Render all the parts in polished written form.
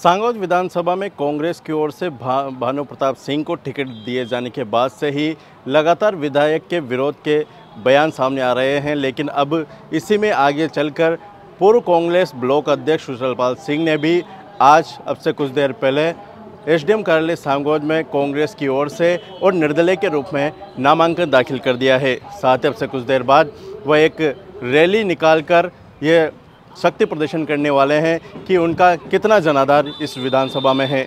सांगौद विधानसभा में कांग्रेस की ओर से भानु प्रताप सिंह को टिकट दिए जाने के बाद से ही लगातार विधायक के विरोध के बयान सामने आ रहे हैं, लेकिन अब इसी में आगे चलकर पूर्व कांग्रेस ब्लॉक अध्यक्ष कुशलपाल सिंह ने भी आज अब से कुछ देर पहले एसडीएम कार्यालय सांगौद में कांग्रेस की ओर से और निर्दलीय के रूप में नामांकन दाखिल कर दिया है। साथ ही अब से कुछ देर बाद वह एक रैली निकालकर ये शक्ति प्रदर्शन करने वाले हैं कि उनका कितना जनाधार इस विधानसभा में है।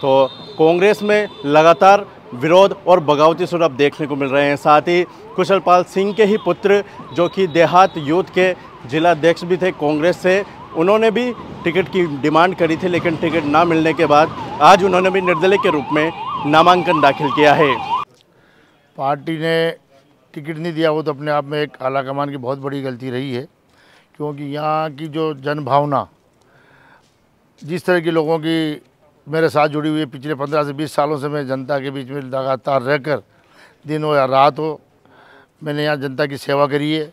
तो कांग्रेस में लगातार विरोध और बगावती सुर अब देखने को मिल रहे हैं। साथ ही कुशलपाल सिंह के ही पुत्र जो कि देहात यूथ के जिला अध्यक्ष भी थे कांग्रेस से, उन्होंने भी टिकट की डिमांड करी थी, लेकिन टिकट ना मिलने के बाद आज उन्होंने भी निर्दलीय के रूप में नामांकन दाखिल किया है। पार्टी ने टिकट नहीं दिया, वो तो अपने आप में एक आलाकमान की बहुत बड़ी गलती रही है, क्योंकि यहाँ की जो जनभावना जिस तरह के लोगों की मेरे साथ जुड़ी हुई है, पिछले 15 से 20 सालों से मैं जनता के बीच में लगातार रहकर दिन हो या रात हो मैंने यहाँ जनता की सेवा करी है।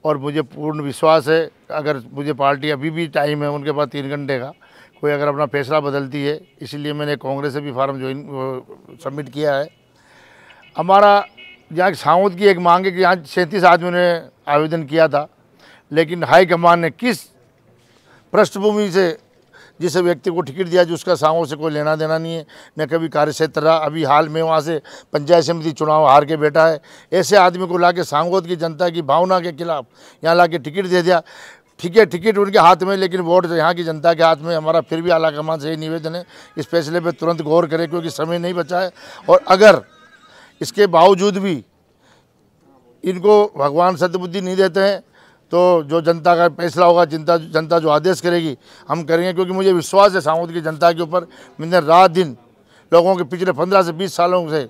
और मुझे पूर्ण विश्वास है, अगर मुझे पार्टी अभी भी टाइम है उनके पास 3 घंटे का, कोई अगर अपना फैसला बदलती है, इसलिए मैंने कांग्रेस से भी फार्म सबमिट किया है। हमारा यहाँ सांगौद की एक मांग है कि यहाँ 37 आदमियों ने आवेदन किया था, लेकिन हाईकमान ने किस पृष्ठभूमि से जिस व्यक्ति को टिकट दिया जो उसका सांगौद से कोई लेना देना नहीं है, न कभी कार्यक्षेत्र रहा, अभी हाल में वहाँ से पंचायत समिति चुनाव हार के बैठा है। ऐसे आदमी को लाके सांगौद की जनता की भावना के खिलाफ यहाँ लाके टिकट दे दिया। ठीक है, टिकट उनके हाथ में, लेकिन वोट यहाँ की जनता के हाथ में। हमारा फिर भी आलाकमान से यही निवेदन है, इस फैसले पर तुरंत गौर करें, क्योंकि समय नहीं बचा है। और अगर इसके बावजूद भी इनको भगवान सद्बुद्धि नहीं देते हैं तो जो जनता का फैसला होगा, जनता जो आदेश करेगी हम करेंगे, क्योंकि मुझे विश्वास है सांगौद की जनता के ऊपर। मैंने रात दिन लोगों के पिछले 15 से 20 सालों से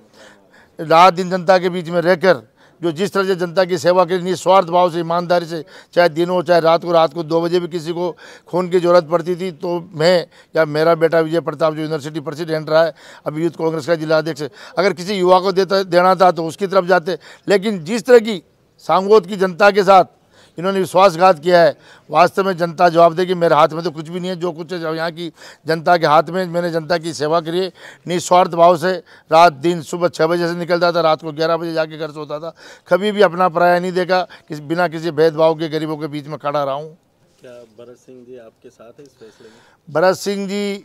रात दिन जनता के बीच में रहकर जो जिस तरह से जनता की सेवा करी, निस्वार्थ भाव से, ईमानदारी से, चाहे दिन हो चाहे रात को 2 बजे भी किसी को खून की ज़रूरत पड़ती थी तो मैं या मेरा बेटा विजय प्रताप जो यूनिवर्सिटी प्रेसिडेंट रहा है, अभी यूथ कांग्रेस का जिला अध्यक्ष, अगर किसी युवा को देना था तो उसकी तरफ जाते। लेकिन जिस तरह की सांगौद की जनता के साथ इन्होंने विश्वासघात किया है, वास्तव में जनता जवाब देगी। मेरे हाथ में तो कुछ भी नहीं है, जो कुछ है यहाँ की जनता के हाथ में। मैंने जनता की सेवा करी है निस्वार्थ भाव से। रात दिन सुबह 6 बजे से निकलता था, रात को 11 बजे जाके घर सोता था। कभी भी अपना पराया नहीं देखा, बिना किसी भेदभाव के गरीबों के बीच में खड़ा रहा हूँ। क्या भरत सिंह जी आपके साथ है इस फैसले में? भरत सिंह जी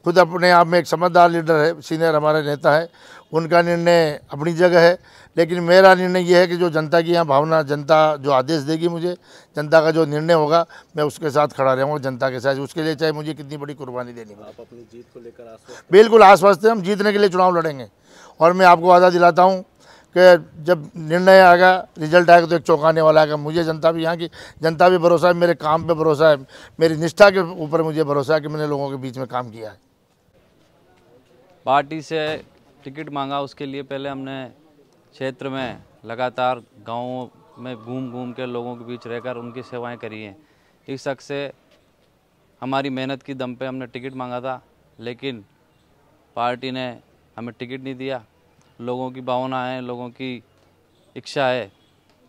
खुद अपने आप में एक समझदार लीडर है, सीनियर हमारे नेता है, उनका निर्णय अपनी जगह है। लेकिन मेरा निर्णय ये है कि जो जनता की यहाँ भावना, जनता जो आदेश देगी मुझे, जनता का जो निर्णय होगा, मैं उसके साथ खड़ा रहूँगा, जनता के साथ। उसके लिए चाहे मुझे कितनी बड़ी कुर्बानी देनी पड़े। आप अपनी जीत को लेकर आश्वस्त? बिल्कुल आश्वस्त हैं, हम जीतने के लिए चुनाव लड़ेंगे। और मैं आपको वादा दिलाता हूँ कि जब निर्णय आएगा, रिजल्ट आएगा तो एक चौंकाने वाला आएगा। मुझे जनता भी, यहाँ की जनता भी भरोसा है, मेरे काम पे भरोसा है, मेरी निष्ठा के ऊपर मुझे भरोसा है कि मैंने लोगों के बीच में काम किया है। पार्टी से टिकट मांगा, उसके लिए पहले हमने क्षेत्र में लगातार गाँवों में घूम के लोगों के बीच रहकर उनकी सेवाएं करी हैं। इस शख्स से हमारी मेहनत की दम पे हमने टिकट मांगा था, लेकिन पार्टी ने हमें टिकट नहीं दिया। लोगों की भावना है, लोगों की इच्छा है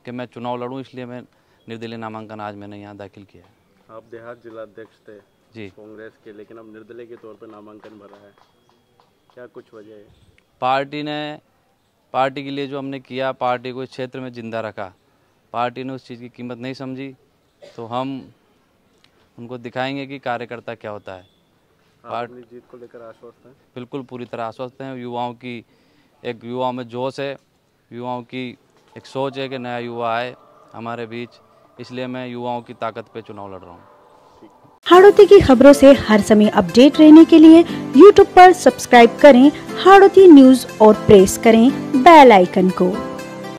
कि मैं चुनाव लड़ूं, इसलिए मैं निर्दलीय नामांकन आज मैंने यहाँ दाखिल किया। आप देहात जिला अध्यक्ष थे जी कांग्रेस के, लेकिन अब निर्दलीय के तौर पर नामांकन भरा है, क्या कुछ वजह है? पार्टी के लिए जो हमने किया, पार्टी को इस क्षेत्र में जिंदा रखा, पार्टी ने उस चीज़ की कीमत नहीं समझी, तो हम उनको दिखाएंगे कि कार्यकर्ता क्या होता है। अपनी जीत को लेकर आश्वस्त हैं? बिल्कुल पूरी तरह आश्वस्त हैं। युवाओं में जोश है, युवाओं की एक सोच है कि नया युवा आए हमारे बीच, इसलिए मैं युवाओं की ताकत पे चुनाव लड़ रहा हूँ। हाड़ौती की खबरों से हर समय अपडेट रहने के लिए YouTube पर सब्सक्राइब करें हाड़ौती न्यूज़ और प्रेस करें बेल आइकन को।